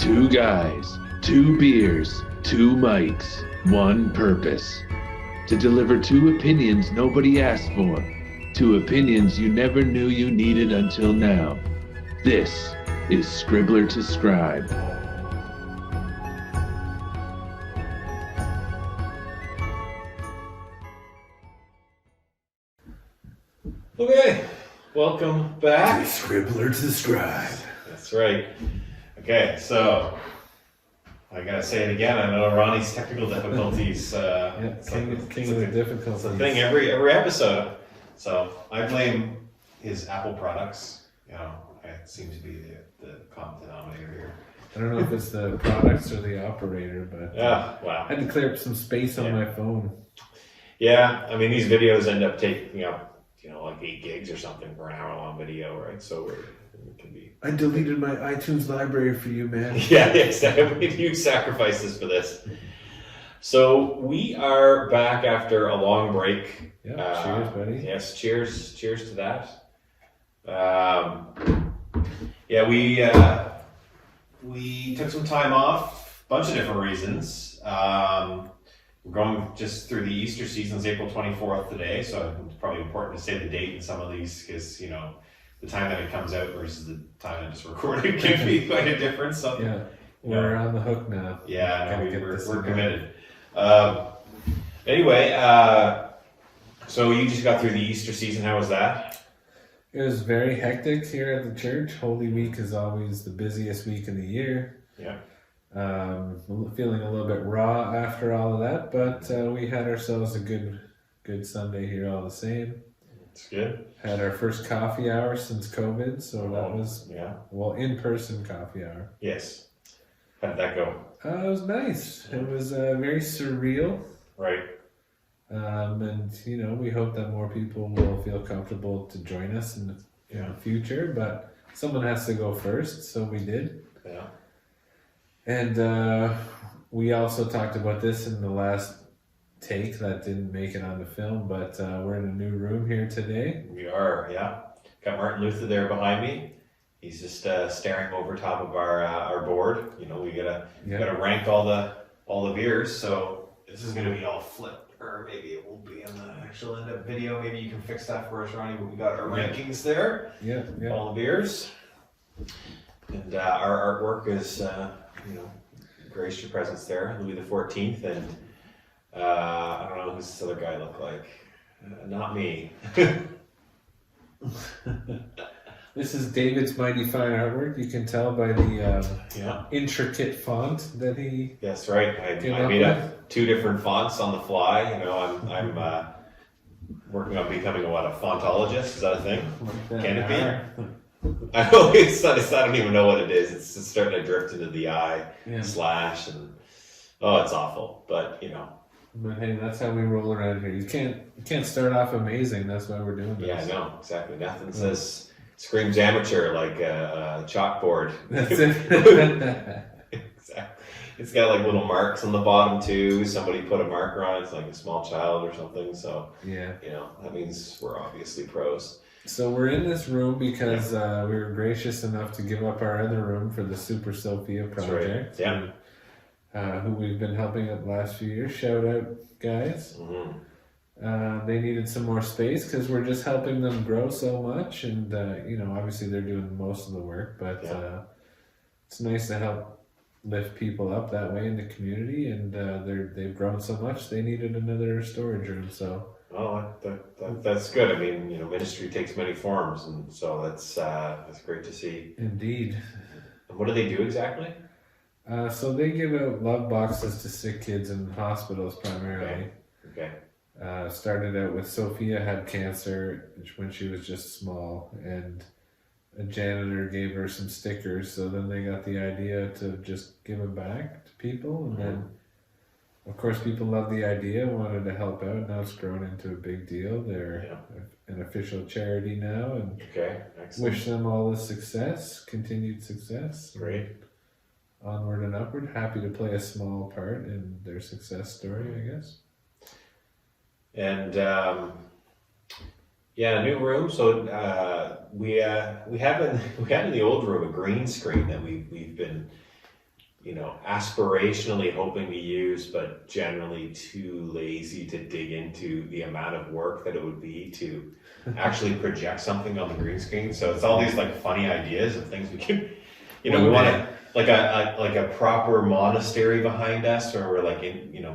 Two guys, two beers, two mics, one purpose. To deliver two opinions nobody asked for. Two opinions you never knew you needed until now. This is Scribbler to Scribe. Okay, welcome back. Scribbler to Scribe. That's right. Okay, so I gotta say it again. I know Ronnie's technical difficulties. King of the difficulties. It's a thing every episode. So I blame his Apple products. You know, it seems to be the common denominator here. I don't know if it's the products or the operator, but Yeah, wow. I had to clear up some space on my phone. Yeah, I mean these videos end up taking up like 8 gigs or something for an hour-long video, right? So it can be. I deleted my iTunes library for you, man. Yeah, exactly. Huge sacrifices for this. So we are back after a long break. Yeah, cheers, buddy. Yes, cheers to that. We took some time off, a bunch of different reasons. We're going just through the Easter season. It's April 24th today, so it's probably important to say the date in some of these because, the time that it comes out versus the time I just recorded can be quite a difference. So, yeah, we're on the hook now. Yeah, no, we're committed. So you just got through the Easter season. How was that? It was very hectic here at the church. Holy Week is always the busiest week of the year. Yeah. Feeling a little bit raw after all of that, but we had ourselves a good Sunday here all the same. It's good. Had our first coffee hour since COVID, so that was in-person coffee hour. Yes. How did that go? It was nice. It was very surreal. Right. And we hope that more people will feel comfortable to join us in the future, but someone has to go first, so we did. Yeah. And we also talked about this in the last take that didn't make it on the film, but we're in a new room here today. We are, yeah. Got Martin Luther there behind me. He's just staring over top of our board. We gotta rank all the beers. So this is gonna be all flipped, or maybe it won't be in the actual end of video. Maybe you can fix that for us, Ronnie. But we got our rankings there. Yeah. All the beers, and our artwork is graced your presence there, Louis the 14th, and I don't know who's this other guy look like. Not me. This is David's mighty fine artwork. You can tell by the intricate font that he. That's right. I made up 2 different fonts on the fly. I'm working on becoming a fontologist. Is that a thing? Can it be? I don't even know what it is. It's just starting to drift into the eye slash, and it's awful. But But hey, that's how we roll around here. You can't start off amazing. That's why we're doing this. Yeah, no, exactly. Nothing screams amateur like a chalkboard. That's it. Exactly. It's got like little marks on the bottom too. Somebody put a marker on it. It's like a small child or something. So that means we're obviously pros. So we're in this room because we were gracious enough to give up our other room for the Super Sophia project. Right. Yeah. Who we've been helping out the last few years. Shout out, guys. Mm-hmm. They needed some more space because we're just helping them grow so much, and obviously they're doing most of the work, but it's nice to help lift people up that way in the community, and they've grown so much they needed another storage room. So. Oh, that's good. I mean, ministry takes many forms, and so that's great to see. Indeed. And what do they do exactly? So they give out love boxes to sick kids in hospitals primarily. Okay. Started out with Sophia had cancer when she was just small, and a janitor gave her some stickers. So then they got the idea to just give them back to people, and then. Of course, people love the idea, wanted to help out. Now it's grown into a big deal. They're an official charity now, and wish them all the success, continued success. Great. Onward and upward. Happy to play a small part in their success story, I guess. And new room. So we had in the old room a green screen that we've been aspirationally hoping to use, but generally too lazy to dig into the amount of work that it would be to actually project something on the green screen. So it's all these like funny ideas of things we can, we want to like a proper monastery behind us, or we're like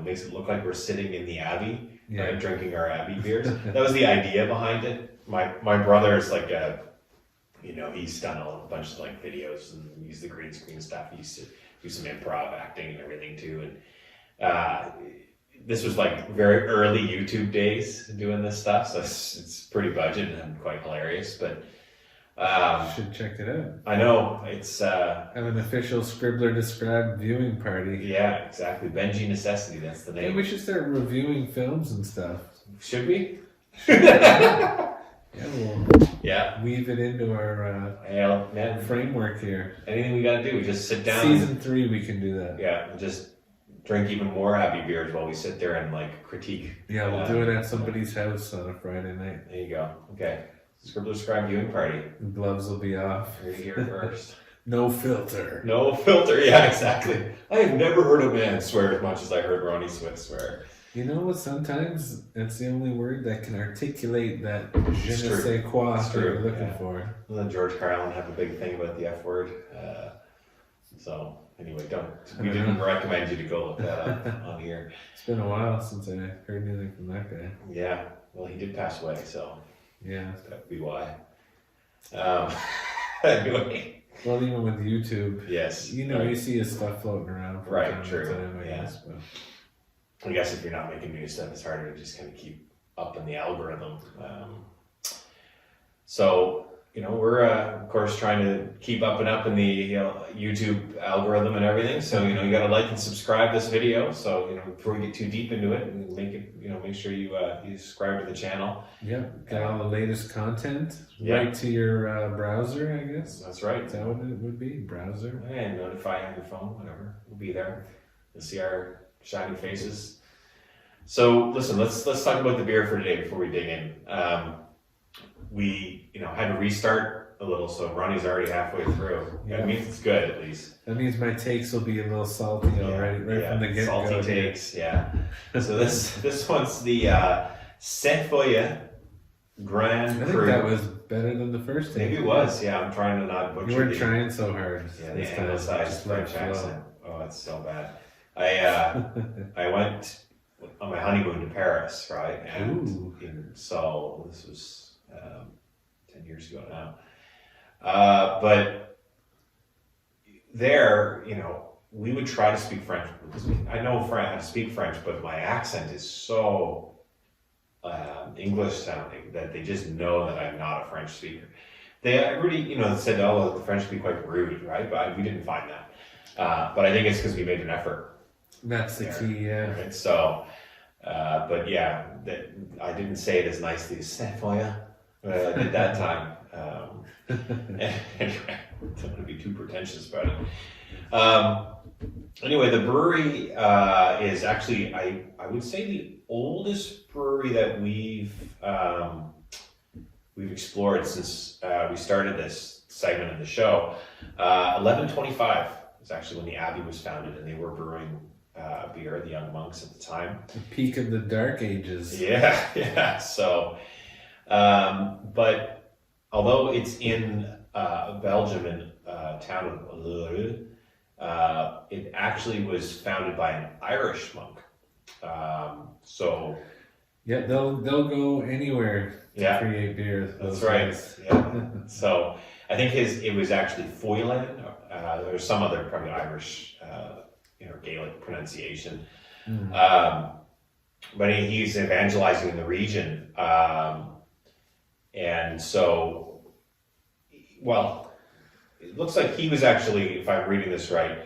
makes it look like we're sitting in the abbey, right, drinking our abbey beers. That was the idea behind it. My brother is like he's done a bunch of like videos and used the green screen stuff. He used to do some improv acting and everything too. And this was like very early YouTube days doing this stuff, so it's pretty budget and quite hilarious. But should check it out. I know it's have an official Scribbler to Scribe viewing party. Yeah, exactly. Benji Necessity, that's the name. Hey, we should start reviewing films and stuff. Should we? Yeah, we'll weave it into our framework here. Anything we gotta do, we just sit down. Season 3, we can do that. Yeah, and just drink even more happy beers while we sit there and like critique. Yeah, we'll do it at somebody's house on a Friday night. There you go. Okay. Scribbler Scribe viewing party. The gloves will be off. You're here first. No filter. No filter, yeah, exactly. I have never heard a man swear as much as I heard Ronnie swear. You know what? Sometimes it's the only word that can articulate that je ne sais quoi you're looking for. And then George Carlin have a big thing about the F word. So anyway, we didn't recommend you to go look that up on here. It's been a while since I heard anything from that guy. Yeah, well, he did pass away, so yeah, that would be why. Anyway. Well, even with YouTube, yes, you see his stuff floating around. Right, true. I guess, I guess if you're not making new stuff, it's harder to just kind of keep up in the algorithm. So we're of course trying to keep up in the YouTube algorithm and everything. So you got to like and subscribe this video. So before we get too deep into it, and make sure you subscribe to the channel. Yeah, get all the latest content right to your browser, I guess. That's right. Is that what it would be? Browser. And notify on your phone, whatever. We'll be there. You'll see our shiny faces. So listen, let's talk about the beer for today before we dig in. We had to restart a little, so Ronnie's already halfway through. Yeah. That means it's good at least. That means my takes will be a little salty already, from the get-go. Salty takes, yeah. So this one's the Feuillien Grand Cru. I think that was better than the first take. Maybe it was, yeah. I'm trying to not butcher. You weren't trying so hard. Yeah, the anglicized French accent. Oh, it's so bad. I went on my honeymoon to Paris, right? And so this was 10 years ago now. But there, we would try to speak French. I know how to speak French, but my accent is so English sounding that they just know that I'm not a French speaker. Everybody, said, oh, the French can be quite rude, right? But we didn't find that. But I think it's because we made an effort. That's the key, yeah. Right? So, but yeah, I didn't say it as nicely as Feuillien. I did that time. Anyway, don't want to be too pretentious about it. Anyway, the brewery is actually, I would say, the oldest brewery that we've explored since we started this segment of the show. 1125 is actually when the Abbey was founded, and they were brewing beer, the young monks at the time. The peak of the Dark Ages. Yeah. So, but although it's in Belgium, in town of Lille, it actually was founded by an Irish monk. So yeah, they'll go anywhere to create beer. That's right. Yeah. So I think it was actually Feuillien. There's some other probably Irish, Gaelic pronunciation. But he's evangelizing in the region, and so, well, it looks like he was actually, if I'm reading this right,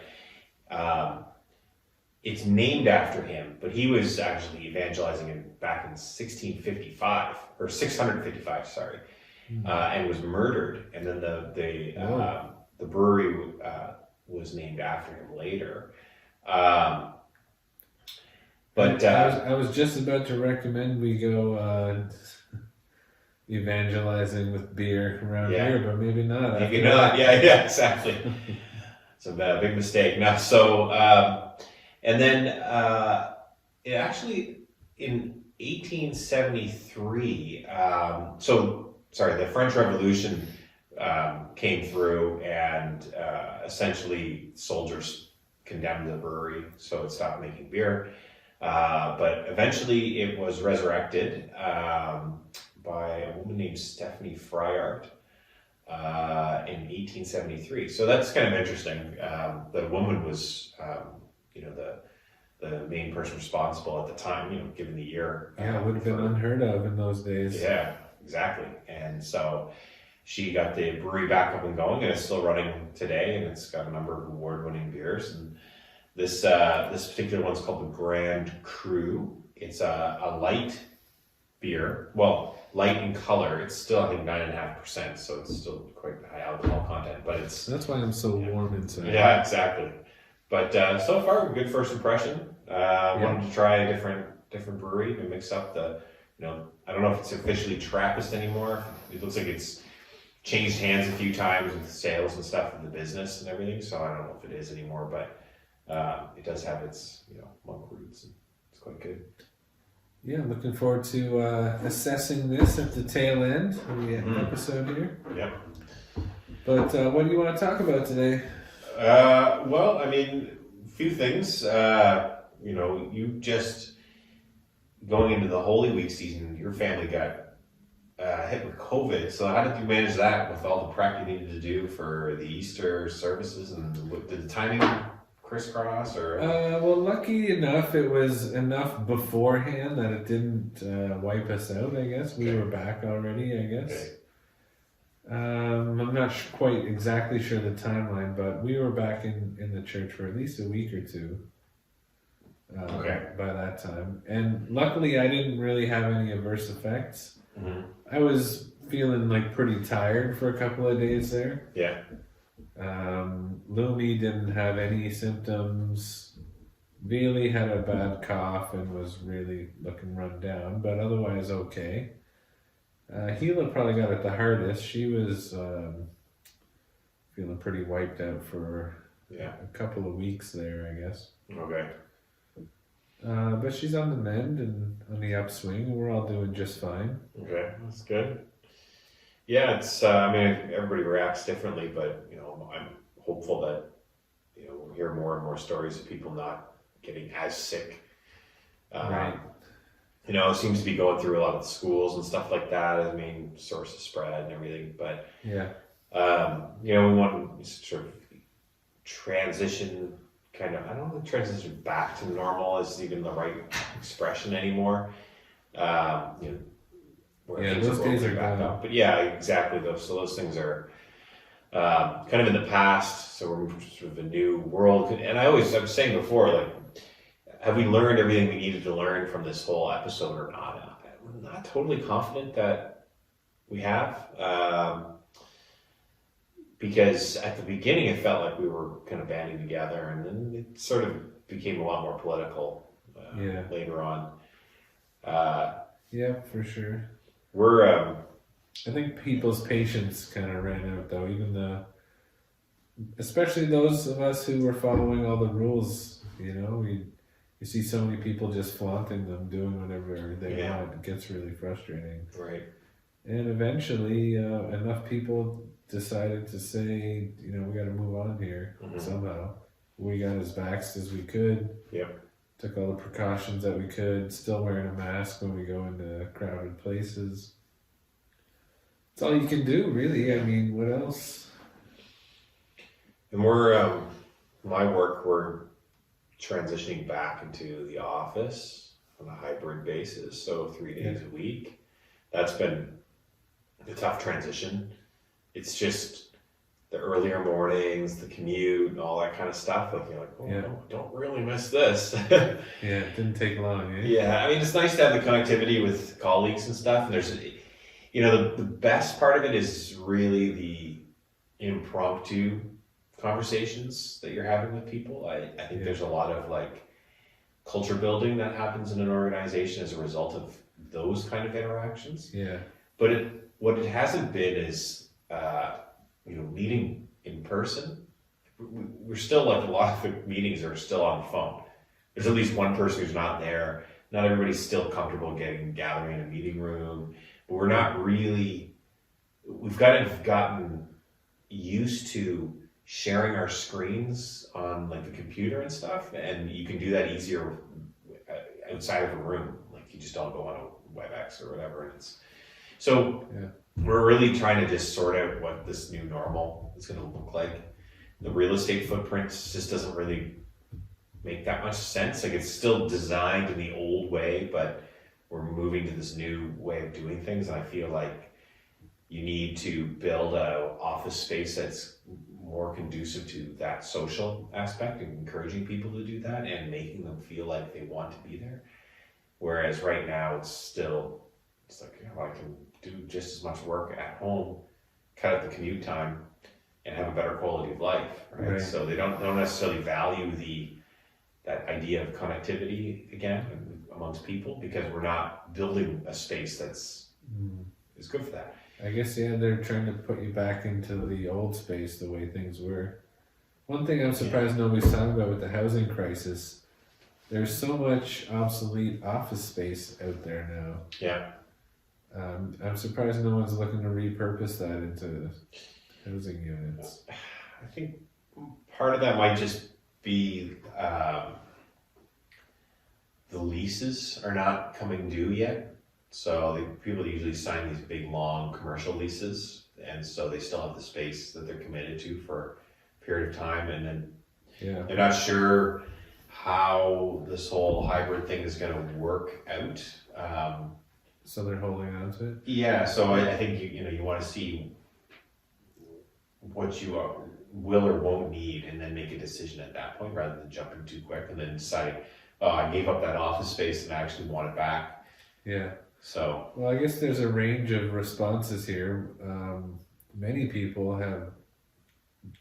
it's named after him, but he was actually evangelizing back in 1655 or 655, sorry, and was murdered, and then the brewery was named after him later. But I was just about to recommend we go evangelizing with beer around here, but maybe not. Maybe not. Yeah, exactly. It's a big mistake. Now, so, and then it actually, in 1873, the French Revolution came through, and essentially soldiers condemned the brewery, so it stopped making beer. But eventually it was resurrected by a woman named Stephanie Fryart in 1873. So that's kind of interesting. The woman was, the main person responsible at the time, given the year. Yeah, it would have been unheard of in those days. Yeah, exactly. And so she got the brewery back up and going, and it's still running today, and it's got a number of award-winning beers. And this particular one's called the Grand Cru. It's a light beer. Well, light in color. It's still, I think, 9.5%, so it's still quite high alcohol content. But that's why I'm so warm inside. Yeah, exactly. But so far, good first impression. Wanted to try a different brewery to mix up the. I don't know if it's officially Trappist anymore. It looks like it's changed hands a few times with sales and stuff in the business and everything. So I don't know if it is anymore, but it does have its monk roots, and it's quite good. Yeah, looking forward to assessing this at the tail end of the episode here. Yep. But what do you want to talk about today? Well, I mean, a few things. You just going into the Holy Week season, your family got hit with COVID. So how did you manage that with all the prep you needed to do for the Easter services? And did the timing crisscross? Or well, lucky enough, it was enough beforehand that it didn't wipe us out. I guess we were back already. I guess. Okay. I'm not quite exactly sure the timeline, but we were back in the church for at least a week or two. By that time, and luckily I didn't really have any adverse effects. Mm-hmm. I was feeling like pretty tired for a couple of days there. Yeah. Lumi didn't have any symptoms. Veely had a bad cough and was really looking run down, but otherwise okay. Gila probably got it the hardest. She was feeling pretty wiped out for a couple of weeks there, I guess. Okay. But she's on the mend and on the upswing. We're all doing just fine. Okay, that's good. Yeah, it's. I mean, everybody reacts differently, but I'm hopeful that we'll hear more and more stories of people not getting as sick. Right. It seems to be going through a lot of the schools and stuff like that as the main source of spread and everything. But yeah, we want to sort of transition. I don't think transition back to normal is even the right expression anymore. Where those days are back gone. up. But yeah, exactly. Those things are kind of in the past. So we're sort of a new world. And I was saying before, like, have we learned everything we needed to learn from this whole episode or not? I'm not totally confident that we have. Because at the beginning it felt like we were kind of banding together, and then it sort of became a lot more political later on. Yeah, for sure. We're I think people's patience kind of ran out, though. Especially those of us who were following all the rules. You see so many people just flaunting them, doing whatever they want. It gets really frustrating. Right. And eventually, enough people decided to say, we got to move on here somehow. We got as vaxxed as we could. Yep. Took all the precautions that we could. Still wearing a mask when we go into crowded places. It's all you can do, really. I mean, what else? And we're we're transitioning back into the office on a hybrid basis, so 3 days a week. That's been a tough transition. It's just the earlier mornings, the commute, and all that kind of stuff. Like you're like, don't really miss this. Yeah, it didn't take long. Eh? Yeah, I mean, it's nice to have the connectivity with colleagues and stuff. And there's, the best part of it is really the impromptu conversations that you're having with people. I think there's a lot of culture building that happens in an organization as a result of those kind of interactions. Yeah. But what it hasn't been is, meeting in person we're still like a lot of the meetings are still on the phone. There's at least one person who's not there. Not everybody's still comfortable gathering in a meeting room, but we're not really, we've kind of gotten used to sharing our screens on like the computer and stuff, and you can do that easier outside of a room. Like you just all go on a WebEx or whatever, and it's so we're really trying to just sort out what this new normal is going to look like. The real estate footprint just doesn't really make that much sense. Like it's still designed in the old way, but we're moving to this new way of doing things, and I feel like you need to build a office space that's more conducive to that social aspect and encouraging people to do that and making them feel like they want to be there. Whereas right now it's like, you know, I can do just as much work at home, cut out the commute time, and have a better quality of life, right? So they don't necessarily value that idea of connectivity again amongst people, because we're not building a space that's is good for that. I guess, they're trying to put you back into the old space, the way things were. One thing I'm surprised nobody's talking about with the housing crisis, there's so much obsolete office space out there now. Yeah. I'm surprised no one's looking to repurpose that into housing units. I think part of that might just be the leases are not coming due yet. So people usually sign these big, long commercial leases, and so they still have the space that they're committed to for a period of time, and then they're not sure how this whole hybrid thing is going to work out. So they're holding on to it? Yeah, so I think you want to see what you will or won't need, and then make a decision at that point, rather than jumping too quick and then deciding, oh, I gave up that office space and I actually want it back. Yeah. So, well, I guess there's a range of responses here. Many people have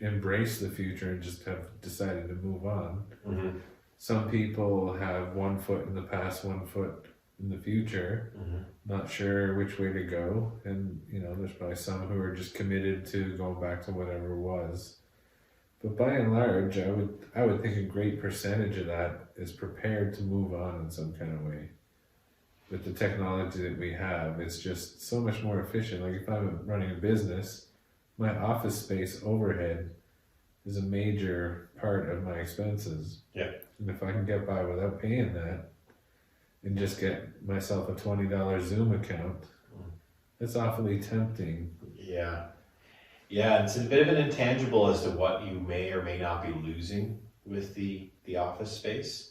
embraced the future and just have decided to move on. Mm-hmm. Some people have 1 foot in the past, 1 foot in the future, not sure which way to go. And, there's probably some who are just committed to going back to whatever was. But by and large, I would think a great percentage of that is prepared to move on in some kind of way. With the technology that we have, it's just so much more efficient. Like if I'm running a business, my office space overhead is a major part of my expenses. Yeah. And if I can get by without paying that and just get myself a $20 Zoom account, it's awfully tempting. Yeah. Yeah, it's a bit of an intangible as to what you may or may not be losing with the office space.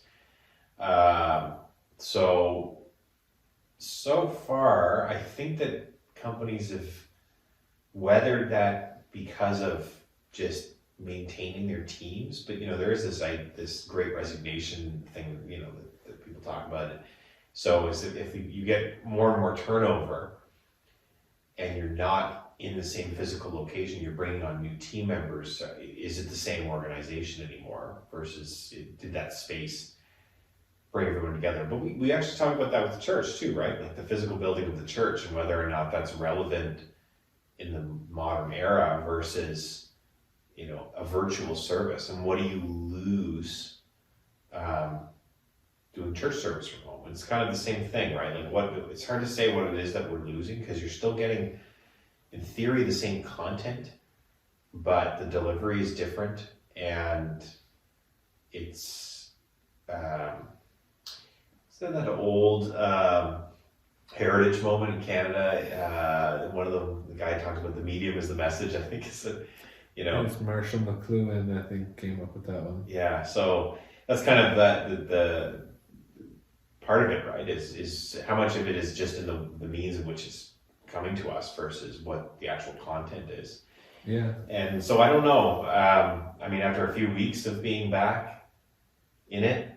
So far, I think that companies have weathered that because of just maintaining their teams. But there is this great resignation thing, that people talk about. So if you get more and more turnover, and you're not in the same physical location, you're bringing on new team members. Is it the same organization anymore? Versus did that space bring everyone together? But we actually talk about that with the church too, right? Like the physical building of the church, and whether or not that's relevant in the modern era versus, a virtual service. And what do you lose doing church service from home? It's kind of the same thing, right? Like it's hard to say what it is that we're losing, because you're still getting, in theory, the same content, but the delivery is different, and it's that old heritage moment in Canada. One of the guy talks about the medium is the message. I think it's It's Marshall McLuhan, I think, came up with that one. Yeah, so that's kind of the part of it, right? Is how much of it is just in the means in which it's coming to us versus what the actual content is. Yeah. And so I don't know. After a few weeks of being back in it,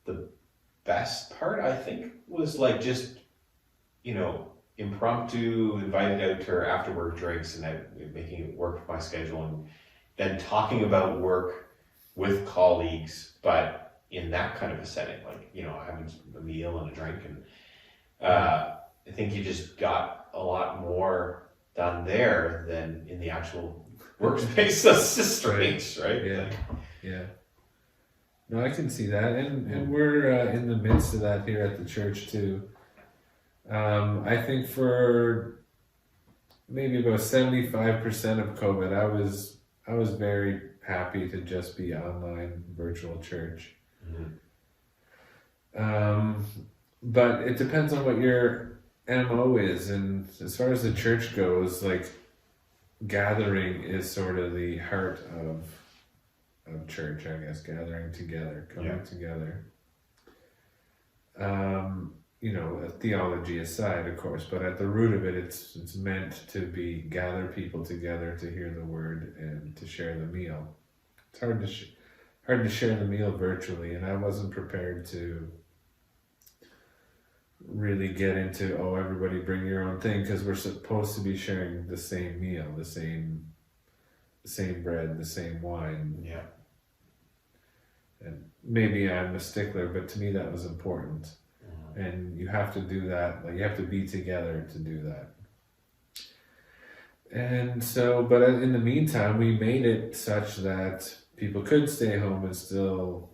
the best part, I think, was like just, impromptu, invited out to her after work drinks, and making it work for my schedule, and then talking about work with colleagues, but in that kind of a setting, like, having a meal and a drink. And I think you just got a lot more done there than in the actual workspace. That's just strange, right? Yeah. Like, Yeah. No, I can see that, and we're in the midst of that here at the church too. I think for maybe about 75% of COVID, I was very happy to just be online virtual church. But it depends on what your MO is, and as far as the church goes, like gathering is sort of the heart of church, I guess, gathering together, coming together. You know, theology aside, of course, but at the root of it, it's meant to be gather people together to hear the word and to share the meal. It's hard to share the meal virtually, and I wasn't prepared to really get into everybody bring your own thing, because we're supposed to be sharing the same meal, the same bread, the same wine. yeah. And maybe I'm a stickler, but to me that was important. And you have to do that, like you have to be together to do that. And so, but in the meantime, we made it such that people could stay home and still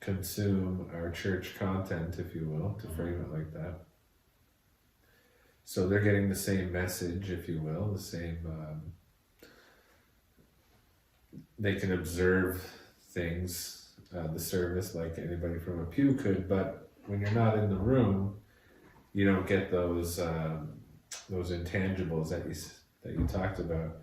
consume our church content, if you will, to frame it like that. So they're getting the same message, if you will, the same, they can observe things, the service like anybody from a pew could, but when you're not in the room, you don't get those intangibles that you talked about.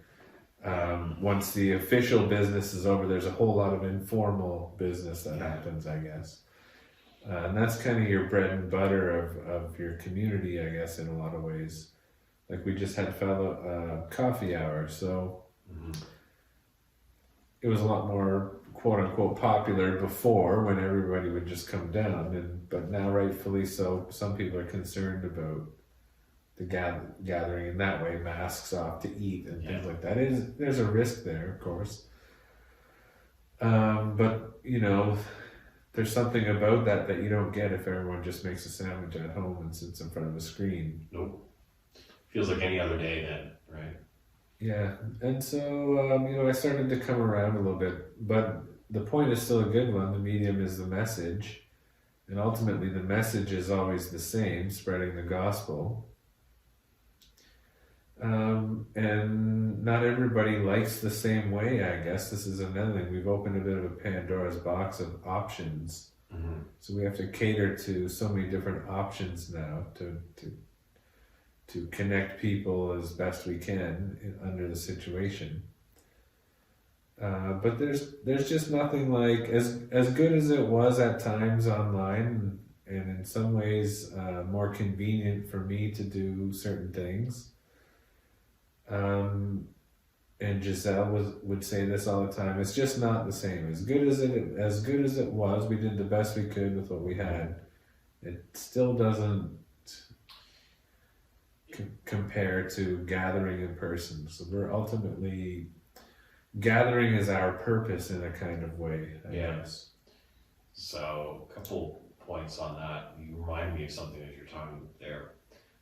Once the official business is over, there's a whole lot of informal business that happens, I guess. And that's kind of your bread and butter of your community, I guess, in a lot of ways. Like we just had coffee hour, so it was a lot more quote unquote popular before, when everybody would just come down, but now rightfully so, some people are concerned about the gathering in that way, masks off to eat and things like that. There's a risk there, of course, but you know, there's something about that you don't get if everyone just makes a sandwich at home and sits in front of a screen. Nope. Feels like any other day then, right? Yeah, and so you know, I started to come around a little bit, but the point is still a good one. The medium is the message, and ultimately the message is always the same, spreading the gospel. And not everybody likes the same way, I guess. This is another thing. We've opened a bit of a Pandora's box of options. So we have to cater to so many different options now to connect people as best we can under the situation. But there's just nothing like, as good as it was at times online, and in some ways more convenient for me to do certain things. And Giselle would say this all the time. It's just not the same. As good as it was, we did the best we could with what we had. It still doesn't compare to gathering in person. So we're ultimately, gathering is our purpose in a kind of way, I guess. So a couple points on that. You remind me of something as you're talking there.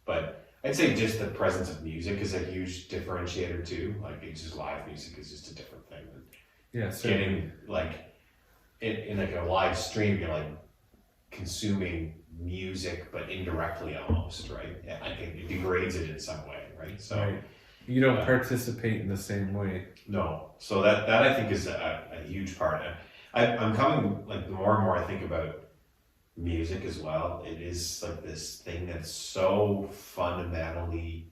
But I'd say just the presence of music is a huge differentiator too. Like it's just live music is just a different thing. Yeah, certainly. Getting like in like a live stream, you're like consuming music, but indirectly almost, right? I think it degrades it in some way, right? So right. You don't participate in the same way. No. So that I think is a huge part. I'm coming, like, the more and more I think about music as well, it is like this thing that's so fundamentally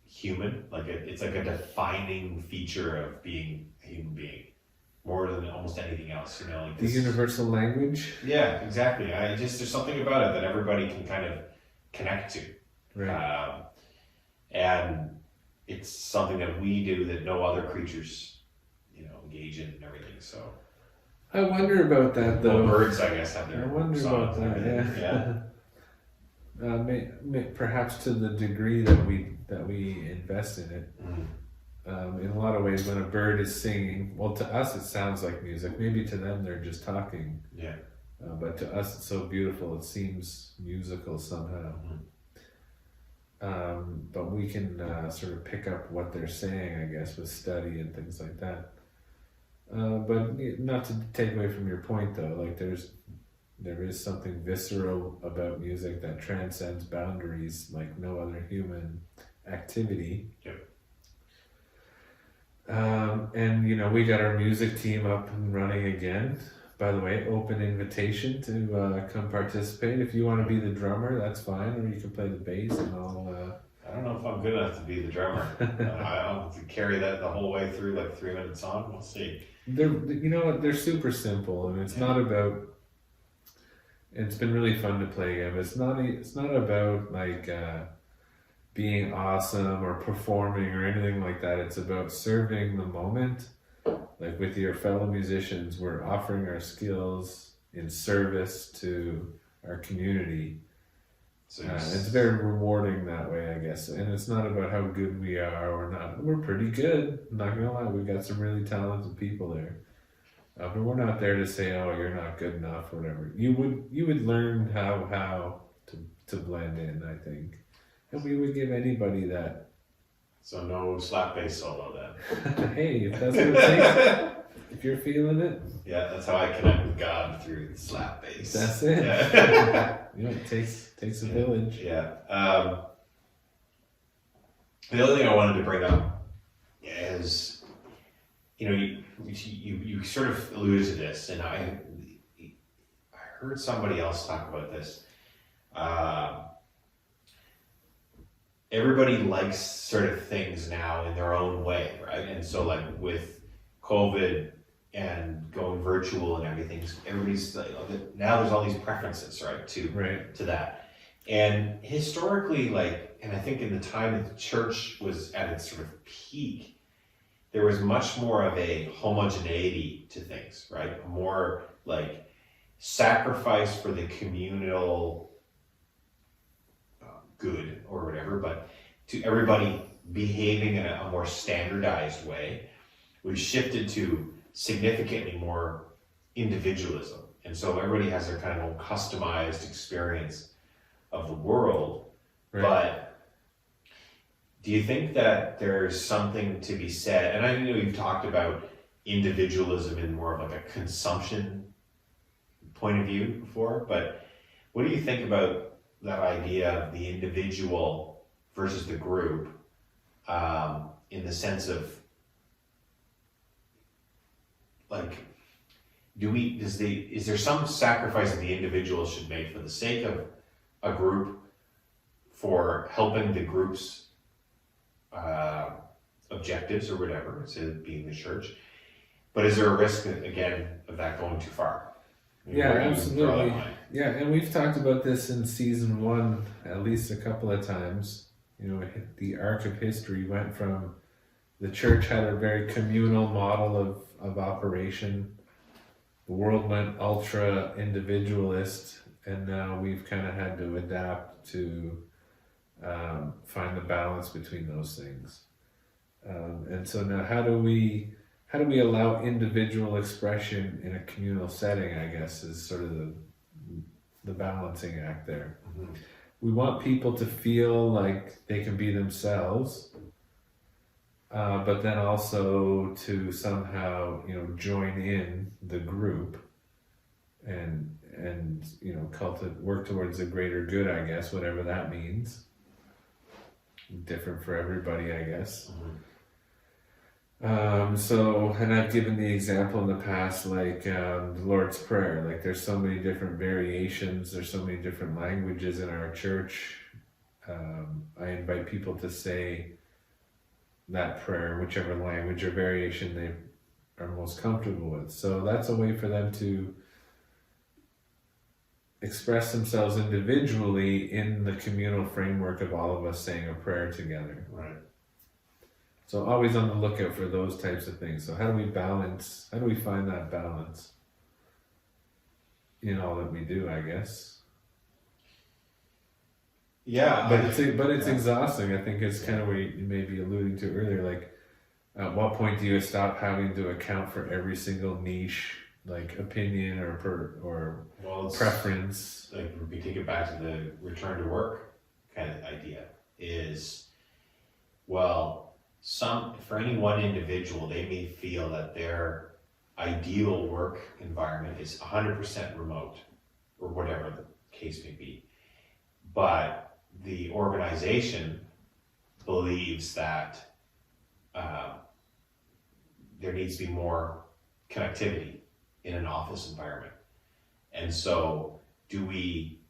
human. Like it's like a defining feature of being a human being, more than almost anything else, you know, like the universal language. Yeah, exactly. There's something about it that everybody can kind of connect to. Right. And it's something that we do that no other creatures, you know, engage in and everything. So I wonder about that, though. Well, birds, I guess, have their I wonder about that. Yeah. Perhaps to the degree that we invest in it. In a lot of ways, when a bird is singing, well, to us it sounds like music. Maybe to them they're just talking. Yeah. But to us it's so beautiful. It seems musical somehow. But we can sort of pick up what they're saying, I guess, with study and things like that. But not to take away from your point, though, like there is something visceral about music that transcends boundaries like no other human activity. Yep. And we got our music team up and running again. By the way, open invitation to come participate. If you want to be the drummer, that's fine, or you can play the bass, and I'll. I don't know if I'm good enough to be the drummer. I'll have to carry that the whole way through, like 3 minutes song. We'll see. They're super simple, and it's not about. It's been really fun to play again. But it's not about like being awesome or performing or anything like that. It's about serving the moment. Like with your fellow musicians, we're offering our skills in service to our community. So it's very rewarding that way, I guess. And it's not about how good we are or not. We're pretty good. I'm not gonna lie, we've got some really talented people there. But we're not there to say, "Oh, you're not good enough," or whatever. You would learn how to blend in, I think, and we would give anybody that. So no slap bass solo then. Hey, if that's what it takes, if you're feeling it. Yeah, that's how I connect with God, through the slap bass. That's it. Yeah. It takes a village. Yeah. The other thing I wanted to bring up is, you sort of alluded to this, and I heard somebody else talk about this. Everybody likes sort of things now in their own way, right? And so like with COVID and going virtual and everything, everybody's like, now there's all these preferences, right, to that. And historically, and I think in the time that the church was at its sort of peak, there was much more of a homogeneity to things, right? More like sacrifice for the communal good or whatever, but to everybody behaving in a more standardized way. We've shifted to significantly more individualism. And so everybody has their kind of own customized experience of the world. Right. But do you think that there's something to be said? And I know you've talked about individualism in more of like a consumption point of view before, but what do you think about that idea of the individual versus the group, in the sense of like, is there some sacrifice that the individual should make for the sake of a group, for helping the group's objectives or whatever, instead of being the church? But is there a risk, again, of that going too far? Yeah, absolutely. Yeah, and we've talked about this in season 1 at least a couple of times. The arc of history went from the church had a very communal model of operation. The world went ultra individualist, and now we've kind of had to adapt to find the balance between those things. And so now how do we allow individual expression in a communal setting, I guess, is sort of the balancing act there. Mm-hmm. We want people to feel like they can be themselves, but then also to somehow, join in the group and work towards a greater good, I guess, whatever that means. Different for everybody, I guess. Mm-hmm. And I've given the example in the past, like the Lord's Prayer. Like there's so many different variations, there's so many different languages in our church. I invite people to say that prayer, whichever language or variation they are most comfortable with. So that's a way for them to express themselves individually in the communal framework of all of us saying a prayer together. Right. So always on the lookout for those types of things. So how do we find that balance in all that we do, I guess? Yeah. But it's exhausting. I think it's kind of what you may be alluding to earlier. Like, at what point do you stop having to account for every single niche, like opinion or preference? Like we take it back to the return to work kind of idea. is, well, for any one individual, they may feel that their ideal work environment is 100% remote, or whatever the case may be. But the organization believes that there needs to be more connectivity in an office environment. And so, do we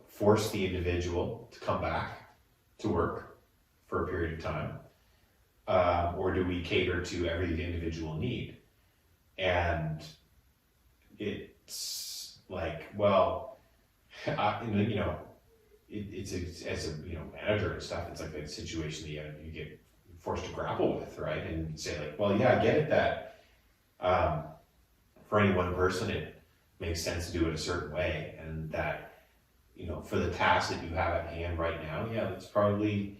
force the individual to come back to work for a period of time? Or do we cater to every individual need? And it's like, well, you know, it's as a manager and stuff, it's like a situation that you get forced to grapple with, right? And say like, well, yeah, I get it that for any one person it makes sense to do it a certain way, and that, you know, for the task that you have at hand right now, yeah, that's probably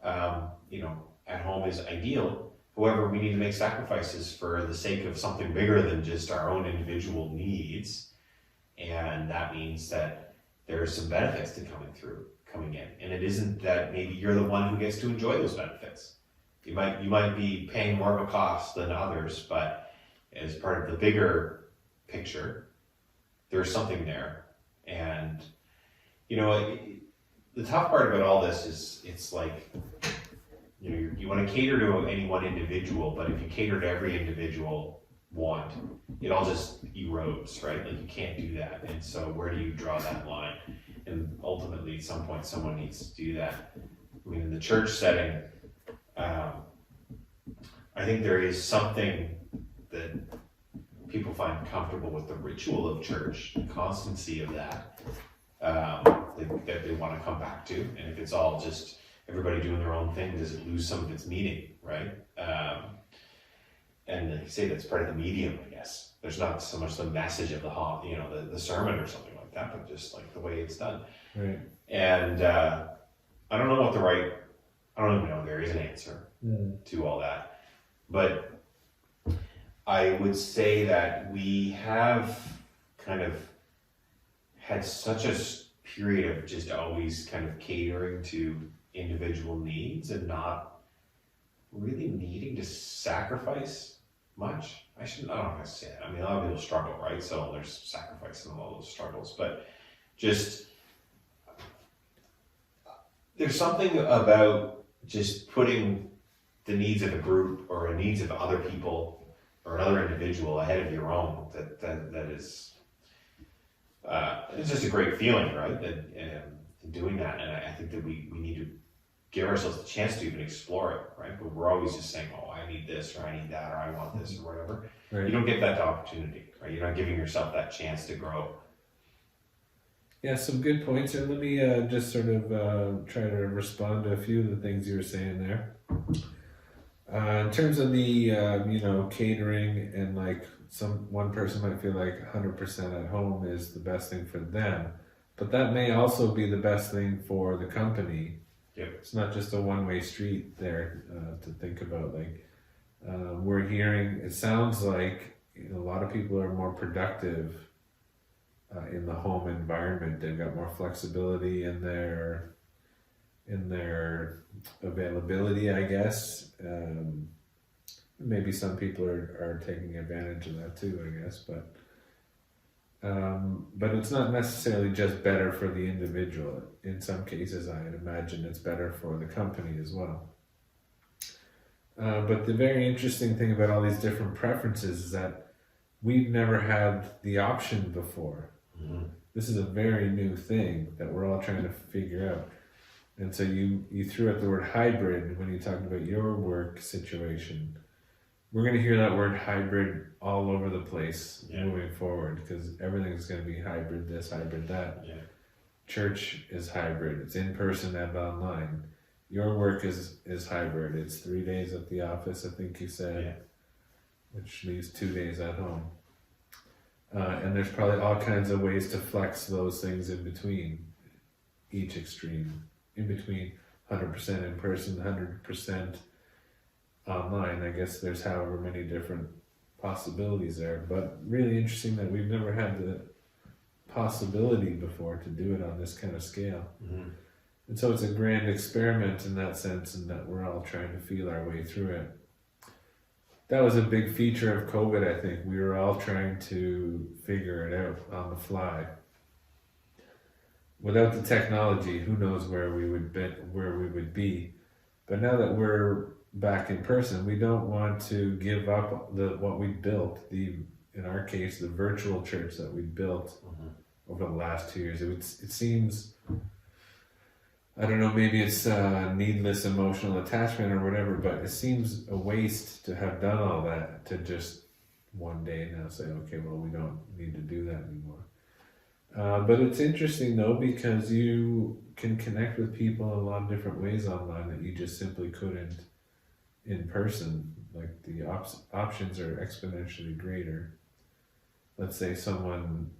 at home is ideal. However, we need to make sacrifices for the sake of something bigger than just our own individual needs, and that means that there are some benefits to coming in, and it isn't that maybe you're the one who gets to enjoy those benefits. You might be paying more of a cost than others, but as part of the bigger picture, there's something there. And you know, the tough part about all this is it's like, you know, you want to cater to any one individual, but if you cater to every individual want, it all just erodes, right? Like you can't do that. And so where do you draw that line? And ultimately, at some point, someone needs to do that. I mean, in the church setting, I think there is something that people find comfortable with the ritual of church, the constancy of that, that they want to come back to. And if it's all just everybody doing their own thing, does it lose some of its meaning, right? And like you say, that's part of the medium, I guess. There's not so much the message of the sermon or something like that, but just like the way it's done. Right. And I don't know I don't even know if there is an answer to all that. But I would say that we have kind of had such a period of just always kind of catering to individual needs and not really needing to sacrifice much. I don't know if I say that. I mean, a lot of people struggle, right? So there's sacrifice in all those struggles, but just there's something about just putting the needs of a group or the needs of other people or another individual ahead of your own that is it's just a great feeling, right? That doing that, and I think that we need to give ourselves the chance to even explore it, right? But we're always just saying, oh, I need this, or I need that, or I want this, or whatever. Right. You don't get that opportunity, right? You're not giving yourself that chance to grow. Yeah, some good points. And let me just sort of try to respond to a few of the things you were saying there. In terms of the, catering, and like one person might feel like 100% at home is the best thing for them, but that may also be the best thing for the company. Yep. It's not just a one-way street there to think about. Like we're hearing, it sounds like a lot of people are more productive in the home environment. They've got more flexibility in their availability, I guess. Maybe some people are taking advantage of that too, I guess, but it's not necessarily just better for the individual. In some cases, I'd imagine it's better for the company as well. But the very interesting thing about all these different preferences is that we've never had the option before. Mm-hmm. This is a very new thing that we're all trying to figure out. And so you threw out the word hybrid when you talked about your work situation. We're going to hear that word hybrid all over the place moving forward, because everything's going to be hybrid this, hybrid that. Yeah. Church is hybrid. It's in person and online. Your work is hybrid. It's 3 days at the office, I think you said, which leaves 2 days at home. And there's probably all kinds of ways to flex those things in between each extreme. In between 100% in person, 100% online. I guess there's however many different possibilities there, but really interesting that we've never had the possibility before to do it on this kind of scale. Mm-hmm. And so it's a grand experiment in that sense, in that we're all trying to feel our way through it. That was a big feature of COVID, I think. We were all trying to figure it out on the fly. Without the technology, who knows where we would be. But now that we're back in person, we don't want to give up what we built, in our case, the virtual church that we built over the last 2 years. It seems, I don't know, maybe it's needless emotional attachment or whatever, but it seems a waste to have done all that to just one day now say, okay, well, we don't need to do that anymore. But it's interesting though, because you can connect with people in a lot of different ways online that you just simply couldn't in person. Like the options are exponentially greater. Let's say someone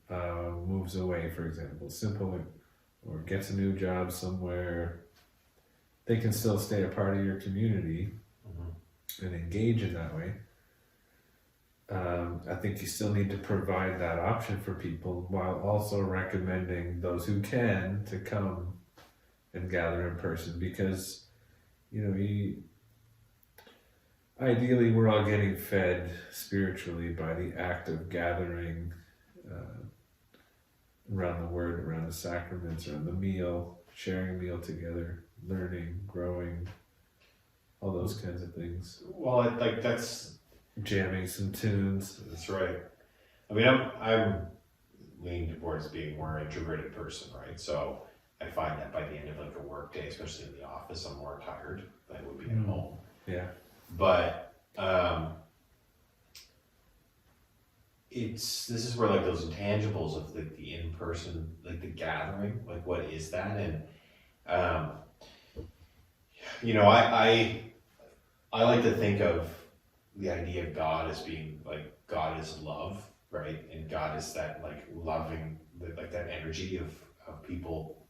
moves away, for example, or gets a new job somewhere. They can still stay a part of your community and engage in that way. I think you still need to provide that option for people while also recommending those who can to come and gather in person, because ideally we're all getting fed spiritually by the act of gathering around the word, around the sacraments, around the meal, sharing a meal together, learning, growing, all those kinds of things. Well, that's jamming some tunes. That's right. I mean, I'm leaning towards being a more introverted person, right? So I find that by the end of like a work day, especially in the office, I'm more tired than I would be at home. Yeah. But this is where like those intangibles of like the in-person, like the gathering, like what is that? And I like to think of the idea of God as being like, God is love, right? And God is that like loving, like that energy of people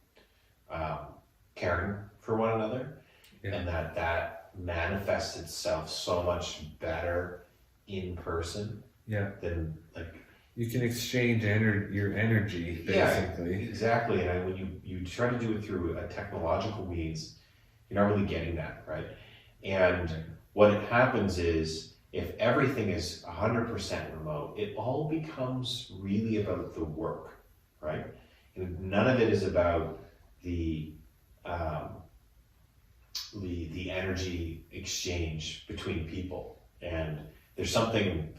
caring for one another. Yeah. And that manifests itself so much better in person. Yeah. Than like you can exchange your energy, basically. Yeah, exactly. And when you try to do it through a technological means, you're not really getting that, right? And what happens is, if everything is 100% remote, it all becomes really about the work, right? And none of it is about the energy exchange between people. And there's something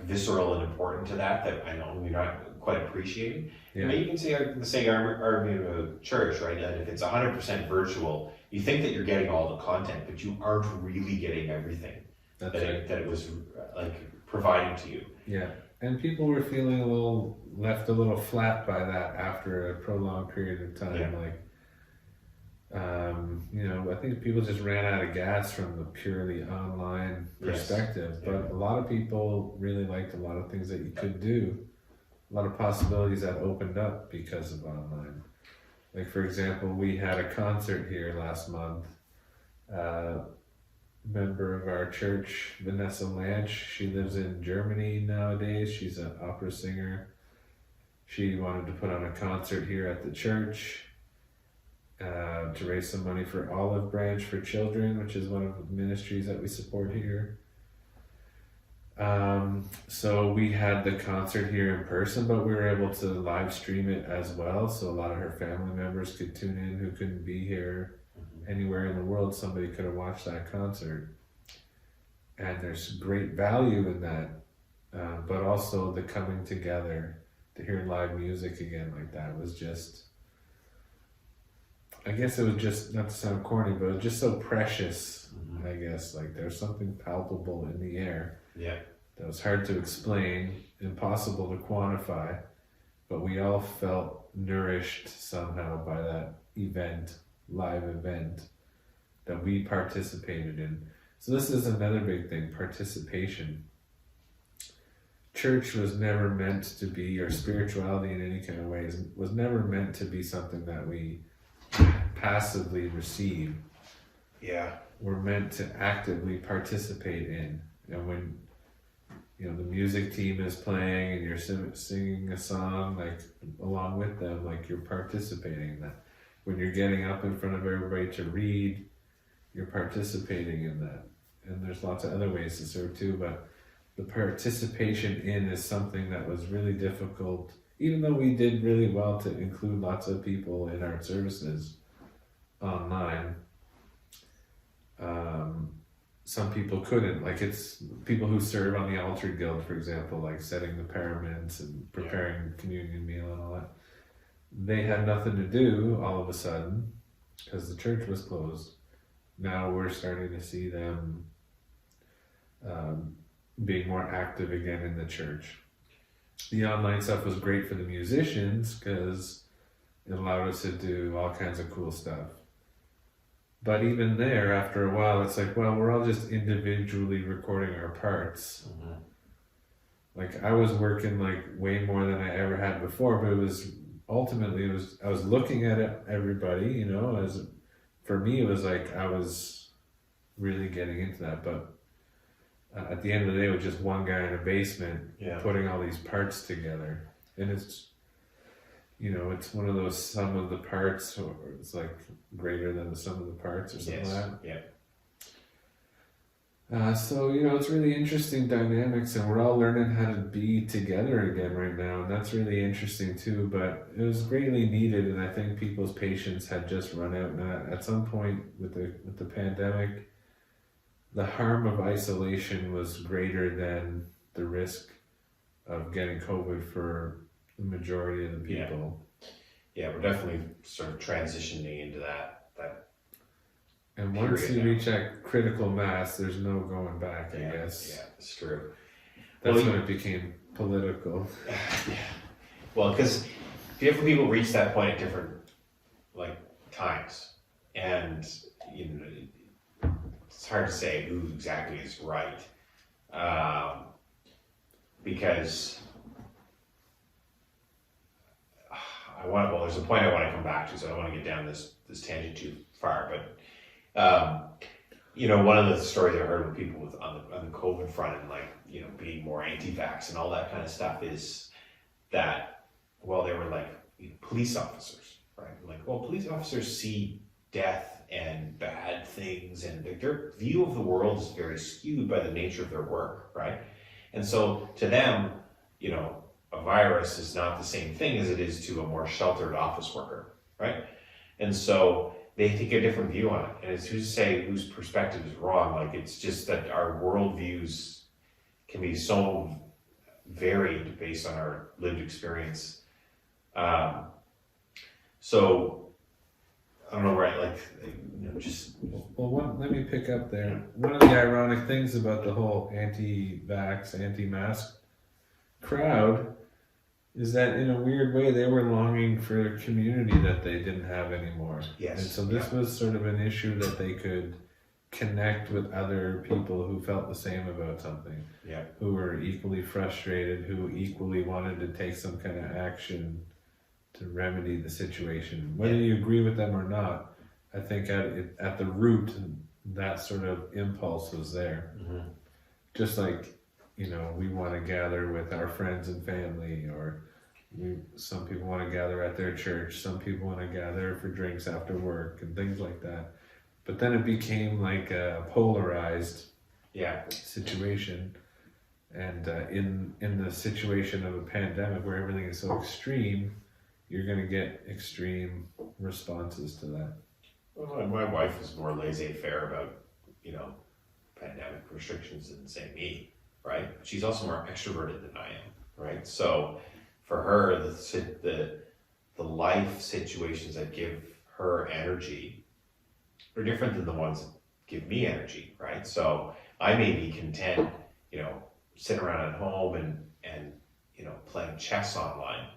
visceral and important to that I know we're not quite appreciating. Yeah. You can say our church, right? And if it's 100% virtual, you think that you're getting all the content, but you aren't really getting everything that it was like providing to you. Yeah, and people were feeling left a little flat by that after a prolonged period of time. Yeah. I think people just ran out of gas from the purely online perspective. Yes. But a lot of people really liked a lot of things that you could do, a lot of possibilities that opened up because of online. Like, for example, we had a concert here last month. Member of our church, Vanessa Lanch, she lives in Germany nowadays. She's an opera singer. She wanted to put on a concert here at the church to raise some money for Olive Branch for Children, which is one of the ministries that we support here. So we had the concert here in person, but we were able to live stream it as well. So a lot of her family members could tune in who couldn't be here. Anywhere in the world, somebody could have watched that concert. And there's great value in that. But also the coming together to hear live music again like that was just, I guess it was just, not to sound corny, but it was just so precious, I guess. Like there's something palpable in the air. Yeah. That was hard to explain, impossible to quantify, but we all felt nourished somehow by that live event that we participated in. So this is another big thing, participation. Church was never meant to be, or spirituality in any kind of ways, was never meant to be something that we passively receive. Yeah. We're meant to actively participate in. And when the music team is playing and you're singing a song like along with them, like you're participating in that. when you're getting up in front of everybody to read, you're participating in that. And there's lots of other ways to serve too, but the participation in is something that was really difficult, even though we did really well to include lots of people in our services online. Some people couldn't, like it's people who serve on the altar guild, for example, like setting the paraments and preparing communion meal and all that. They had nothing to do all of a sudden because the church was closed. Now we're starting to see them being more active again in the church. The online stuff was great for the musicians because it allowed us to do all kinds of cool stuff. But even there, after a while, it's like, well, we're all just individually recording our parts. Mm-hmm. Like I was working like way more than I ever had before, but it was ultimately I was looking at everybody, you know, as for me it was like I was really getting into that. But at the end of the day, it was just one guy in a basement putting all these parts together, and it's, you know, it's one of those sum of the parts, or it's like greater than the sum of the parts or something like that. Yeah. So, you know, it's really interesting dynamics, and we're all learning how to be together again right now, and that's really interesting too, but it was greatly needed, and I think people's patience had just run out. And at some point with the pandemic, the harm of isolation was greater than the risk of getting COVID for the majority of the people. Yeah, we're definitely sort of transitioning into that. And once you reach that critical mass, there's no going back, I guess. Yeah, it's true. That's when it became political. Yeah. Well, because different people reach that point at different times, and you know, it's hard to say who exactly is right, because there's a point I want to come back to, so I don't want to get down this tangent too far, but you know, one of the stories I heard with people on the COVID front and you know, being more anti-vax and all that kind of stuff is that, well, they were police officers, right? Police officers see death and bad things, and their view of the world is very skewed by the nature of their work, right? And so to them, you know, a virus is not the same thing as it is to a more sheltered office worker, right? And so they take a different view on it, and it's who's to say whose perspective is wrong. It's just that our worldviews can be so varied based on our lived experience. So I don't know where let me pick up there. One of the ironic things about the whole anti-vax, anti-mask crowd is that in a weird way they were longing for a community that they didn't have anymore. Yes. And so this was sort of an issue that they could connect with other people who felt the same about something. Yeah. Who were equally frustrated, who equally wanted to take some kind of action to remedy the situation. Whether you agree with them or not, I think at the root, that sort of impulse was there. Mm-hmm. Just like, you know, we want to gather with our friends and family, or some people want to gather at their church, some people want to gather for drinks after work and things like that. But then it became like a polarized situation. And in the situation of a pandemic where everything is so extreme, you're going to get extreme responses to that. Well, my wife is more laissez-faire about, you know, pandemic restrictions than, say, me, right? She's also more extroverted than I am, right? So for her, the life situations that give her energy are different than the ones that give me energy, right? So I may be content, you know, sitting around at home and you know, playing chess online,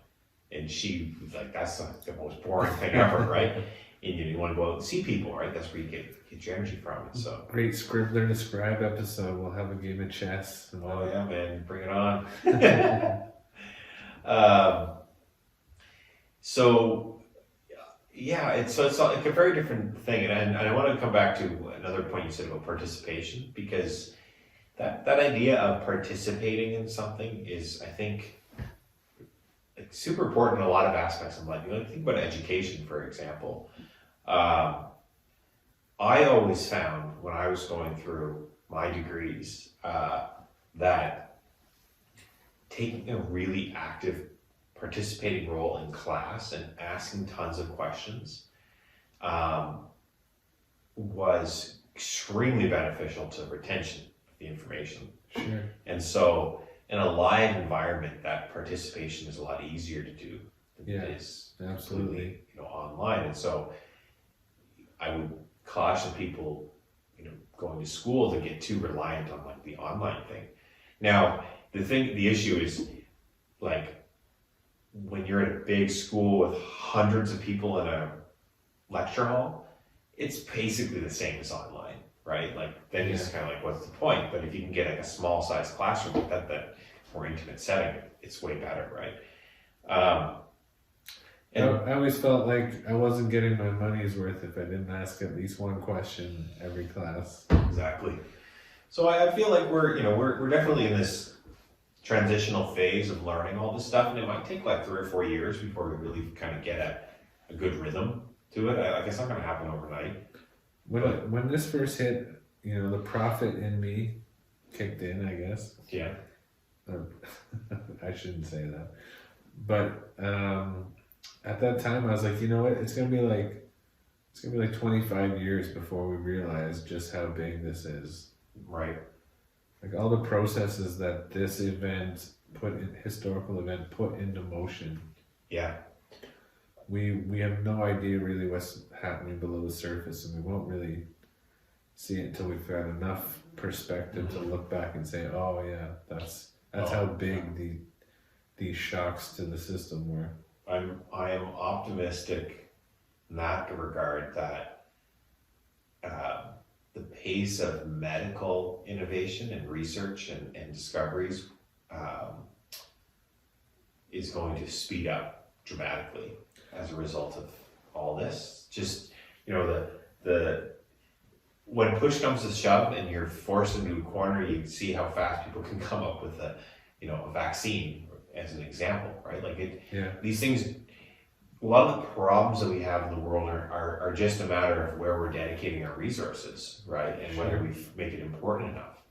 and she was like, that's the most boring thing ever, right? And you want to go out and see people, right? That's where you get your energy from. So great Scribbler to Scribe episode. We'll have a game of chess. And oh yeah, man, bring it on. So yeah, it's like a very different thing, and I want to come back to another point you said about participation, because that idea of participating in something is, I think, super important in a lot of aspects of life. You know, think about education, for example. I always found when I was going through my degrees that taking a really active participating role in class and asking tons of questions was extremely beneficial to retention of the information. Sure. And so in a live environment, that participation is a lot easier to do than it is absolutely, online. And so I would caution people, going to school to get too reliant on like the online thing. Now, the issue is like when you're at a big school with hundreds of people in a lecture hall, it's basically the same as online, right? Like then it's kind of like, what's the point? But if you can get like a small size classroom with that more intimate setting, it's way better, right? And I always felt like I wasn't getting my money's worth if I didn't ask at least one question every class. Exactly. So I feel like we're definitely in this transitional phase of learning all this stuff, and it might take like 3 or 4 years before we really kind of get a good rhythm to it. I guess not going to happen overnight. When this first hit, the prophet in me kicked in, I guess. Yeah. I shouldn't say that, but at that time I was like, you know what? It's gonna be like 25 years before we realize just how big this is. Right. Like all the processes that this historical event put into motion. Yeah. We have no idea really what's happening below the surface, and we won't really see it until we've got enough perspective to look back and say, oh yeah, that's how big these shocks to the system were. I am optimistic in that regard that the pace of medical innovation and research and discoveries is going to speed up dramatically as a result of all this. Just, the when push comes to shove and you're forced into a corner, you see how fast people can come up with a vaccine as an example, right? Like these things, a lot of the problems that we have in the world are just a matter of where we're dedicating our resources, right? And whether we make it important enough.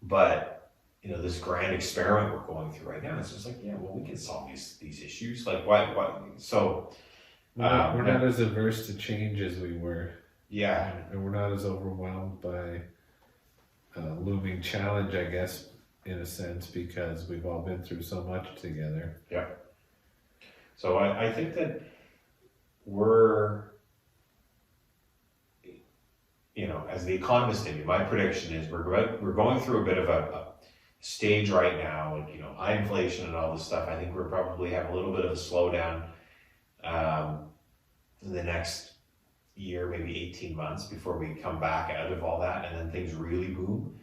But this grand experiment we're going through right now, it's just like, we can solve these issues. Like why? So we're not as averse to change as we were. Yeah. And we're not as overwhelmed by looming challenge, I guess, in a sense, because we've all been through so much together. Yeah. So I think that we're, as the economist in me, my prediction is we're going through a bit of a stage right now, and high inflation and all this stuff. I think we're probably have a little bit of a slowdown in the next year, maybe 18 months before we come back out of all that, and then things really boom.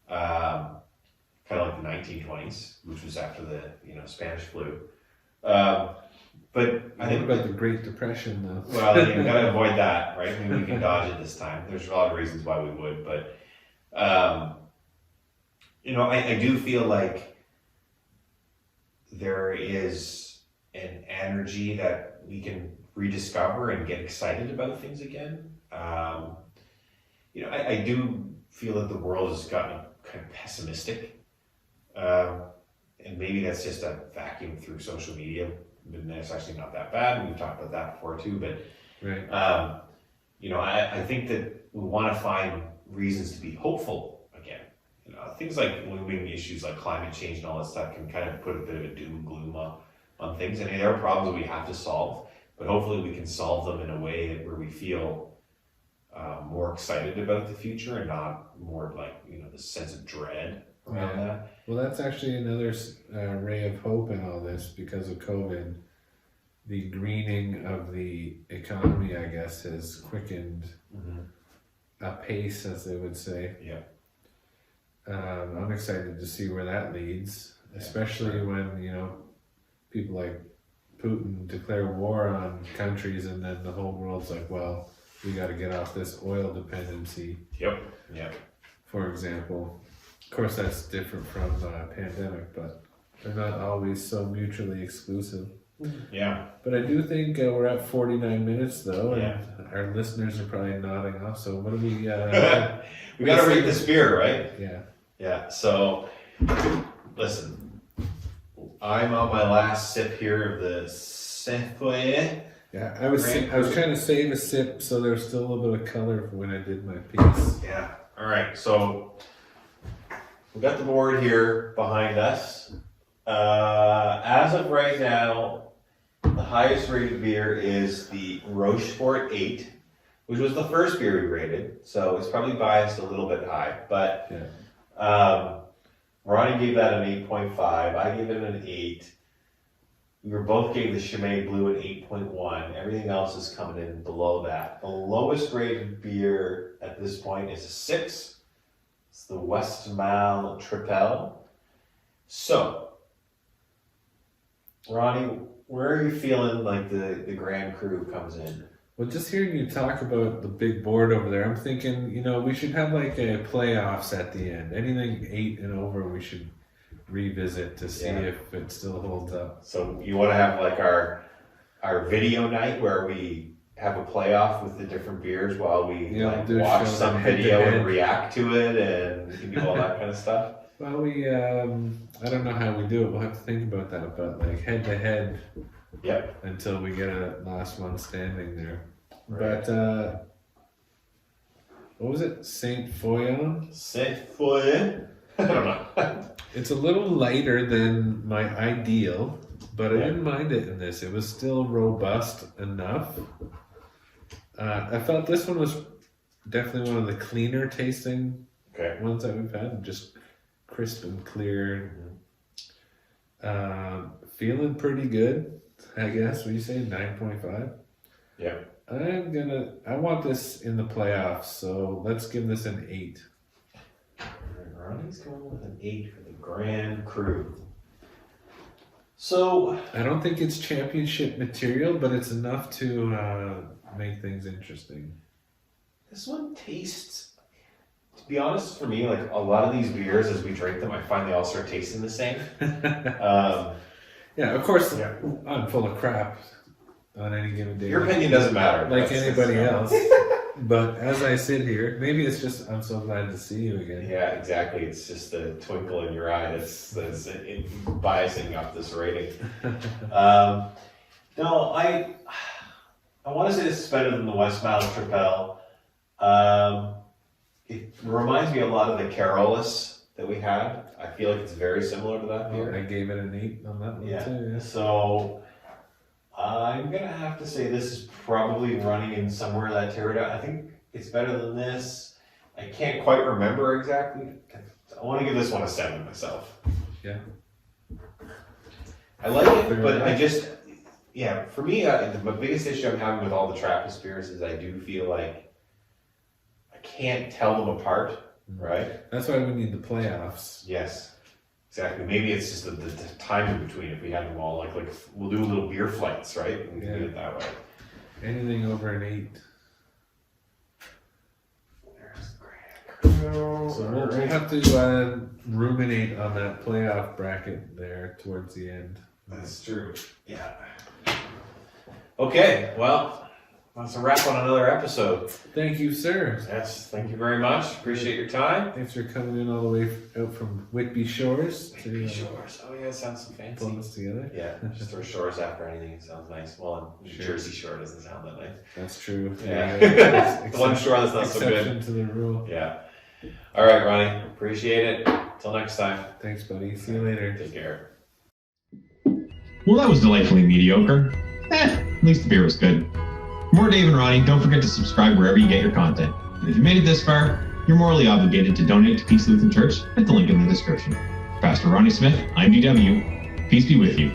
Kind of like the 1920s, which was after the Spanish flu. But I think about the Great Depression, though. Well, you got to avoid that, right? Maybe we can dodge it this time. There's a lot of reasons why we would, but I do feel like there is an energy that we can rediscover and get excited about things again. I do feel that the world has gotten kind of pessimistic, and maybe that's just a vacuum through social media. And it's actually not that bad. We've talked about that before too, but right. I think that we want to find reasons to be hopeful again. Things like looming issues like climate change and all that stuff can kind of put a bit of a doom and gloom on things. I mean, there are problems that we have to solve, but hopefully we can solve them in a way where we feel more excited about the future and not more like, the sense of dread around that. Well, that's actually another ray of hope in all this because of COVID. The greening of the economy, I guess, has quickened a pace, as they would say. Yeah. I'm excited to see where that leads, especially when, people like Putin declare war on countries and then the whole world's like, well, we got to get off this oil dependency. Yep. For example. Of course, that's different from the pandemic, but They're not always so mutually exclusive. Yeah. But I do think we're at 49 minutes, though, and Yeah. our listeners are probably nodding off. So what do we... We got to rate this beer, right? Yeah. Yeah. So, listen, I'm on my last sip here of the Feuillien. Yeah, I was Grand trying to save a sip so there was still a little bit of color for when I did my piece. Yeah. All right. So we got the board here behind us. As of right now, the highest rated beer is the Rochefort 8, which was the first beer we rated. So it's probably biased a little bit high, but Ronnie gave that an 8.5. I gave it an 8. We both gave the Chimay Blue an 8.1. Everything else is coming in below that. The lowest rated beer at this point is a 6. It's the Westmalle Tripel. So, Ronnie, where are you feeling like the Grand Cru comes in? Well, just hearing you talk about the big board over there, I'm thinking, we should have like a playoffs at the end. Anything 8 and over, we should revisit to see if it still holds up. So you want to have like our video night where we have a playoff with the different beers while we watch some video and react to it, and we can do all that kind of stuff? Well, I don't know how we do it. We'll have to think about that, but like head to head. Yep. Until we get a last one standing there. Right. But what was it? Saint Feuillien? Saint Feuillien? I don't know. It's a little lighter than my ideal, but I didn't mind it in this. It was still robust enough. I felt this one was definitely one of the cleaner tasting ones that we've had. Just crisp and clear. Feeling pretty good, I guess. What do you say, 9.5? Yeah. I want this in the playoffs, so let's give this an 8. Ronnie's going with an 8 for the Grand Cru. So I don't think it's championship material, but it's enough to make things interesting. This one tastes, to be honest, for me, like a lot of these beers, as we drink them, I find they all start tasting the same. Yeah, of course, I'm full of crap on any given day. Your opinion doesn't matter. Like anybody else. But as I sit here, maybe it's just I'm so glad to see you again. Yeah, exactly. It's just the twinkle in your eye that's biasing up this rating. No, I want to say this is better than the Westmalle Tripel. It reminds me a lot of the Carolus that we had. I feel like it's very similar to that beer. I gave it an 8 on that one too. Yeah. So I'm gonna have to say this is probably running in somewhere in that territory. I think it's better than this. I can't quite remember exactly. I want to give this one a 7 myself. Yeah. I like it, but I just, for me, the biggest issue I'm having with all the Trappist beers is I do feel like I can't tell them apart, right? That's why we need the playoffs. Yes. Exactly. Maybe it's just the time in between. If we had them all, like we'll do little beer flights, right? And we can do it that way. Anything over an 8. There's the Grand Cru. So we'll have to ruminate on that playoff bracket there towards the end. That's true. Yeah. Okay. Well, that's a wrap on another episode. Thank you, sir. Yes. Thank you very much. Appreciate your time. Thanks for coming in all the way out from Whitby Shores. Whitby Shores. Oh yeah, it sounds so fancy. Pulling us together. Yeah, just throw shores after anything. It sounds nice. Well, New Jersey Shore doesn't sound that nice. That's true. Yeah. The one shore that's not so good. Exception to the rule. Yeah. All right, Ronnie. Appreciate it. Till next time. Thanks, buddy. See you later. Take care. Well, that was delightfully mediocre. At least the beer was good. For more Dave and Ronnie, don't forget to subscribe wherever you get your content. And if you made it this far, you're morally obligated to donate to Peace Lutheran Church at the link in the description. Pastor Ronnie Smith, I'm DW. Peace be with you.